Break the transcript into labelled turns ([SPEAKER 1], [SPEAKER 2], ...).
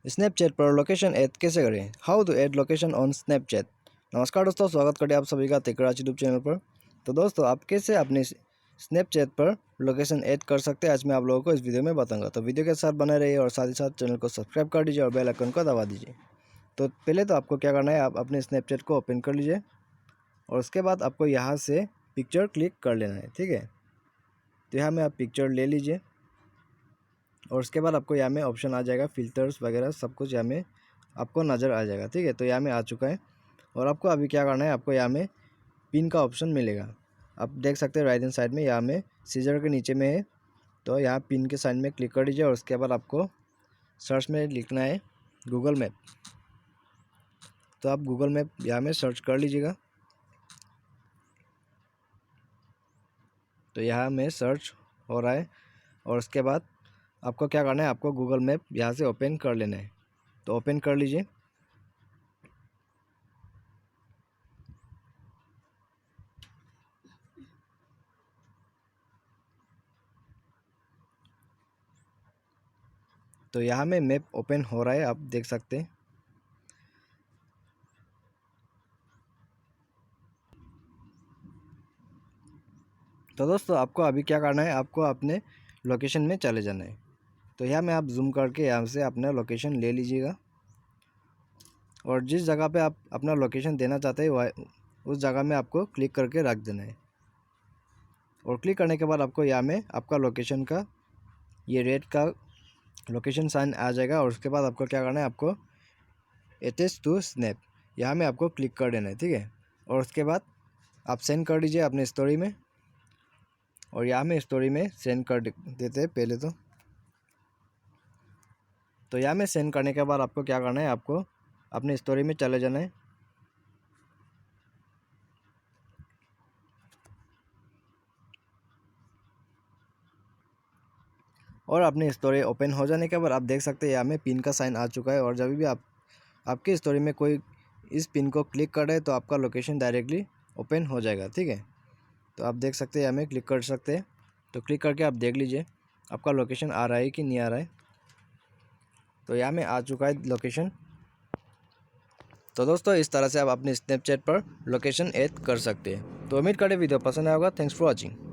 [SPEAKER 1] Snapchat पर location add कैसे करें? How to add location on Snapchat. नमस्कार दोस्तों, स्वागत करते हैं आप सभी का टेकराज यूट्यूब चैनल पर। तो दोस्तों, आप कैसे अपने स्नैपचैट पर लोकेशन ऐड कर सकते हैं, आज मैं आप लोगों को इस वीडियो में बताऊंगा। तो वीडियो के साथ बने रहिए और साथ ही साथ चैनल को सब्सक्राइब कर दीजिए और बेल आइकन को दबा दीजिए। तो पहले तो आपको क्या करना है, आप अपने स्नैपचैट को ओपन कर लीजिए और उसके बाद आपको यहाँ से पिक्चर क्लिक कर लेना है, ठीक है। तो यहाँ में आप पिक्चर ले लीजिए और उसके बाद आपको यहाँ में ऑप्शन आ जाएगा, फ़िल्टर्स वगैरह सब कुछ यहाँ में आपको नज़र आ जाएगा, ठीक है। तो यहाँ में आ चुका है और आपको अभी क्या करना है, आपको यहाँ में पिन का ऑप्शन मिलेगा। आप देख सकते हैं राइट हैंड साइड में, यहाँ में सीजर के नीचे में है। तो यहाँ पिन के साइड में क्लिक कर दीजिए और उसके बाद आपको सर्च में लिखना है गूगल मैप। तो आप गूगल मैप यहाँ में सर्च कर लीजिएगा। तो यहाँ में सर्च हो रहा है और उसके बाद आपको क्या करना है, आपको गूगल मैप यहाँ से ओपन कर लेना है। तो ओपन कर लीजिए। तो यहाँ में मैप ओपन हो रहा है, आप देख सकते हैं। तो दोस्तों, आपको अभी क्या करना है, आपको अपने लोकेशन में चले जाना है। तो यहाँ में आप जूम करके यहाँ से अपना लोकेशन ले लीजिएगा और जिस जगह पे आप अपना लोकेशन देना चाहते हैं वह उस जगह में आपको क्लिक करके रख देना है। और क्लिक करने के बाद आपको यहाँ में आपका लोकेशन का ये रेड का लोकेशन साइन आ जाएगा और उसके बाद आपको क्या करना है, आपको अटैच टू स्नैप यहाँ में आपको क्लिक कर देना है, ठीक है। और उसके बाद आप सेंड कर दीजिए अपने स्टोरी में और यहाँ में स्टोरी में सेंड कर देते हैं पहले तो यहाँ में सेंड करने के बाद आपको क्या करना है, आपको अपने स्टोरी में चले जाना है। और अपनी स्टोरी ओपन हो जाने के बाद आप देख सकते हैं यहाँ में पिन का साइन आ चुका है और जब भी आपकी स्टोरी में कोई इस पिन को क्लिक करे तो आपका लोकेशन डायरेक्टली ओपन हो जाएगा, ठीक है। तो आप देख सकते हैं यहाँ में क्लिक कर सकते हैं। तो क्लिक करके आप देख लीजिए आपका लोकेशन आ रहा है कि नहीं आ रहा है। तो यहाँ में आ चुका है लोकेशन। तो दोस्तों, इस तरह से आप अपने स्नैपचैट पर लोकेशन ऐड कर सकते हैं। तो उम्मीद करें वीडियो पसंद आया होगा। Thanks for watching.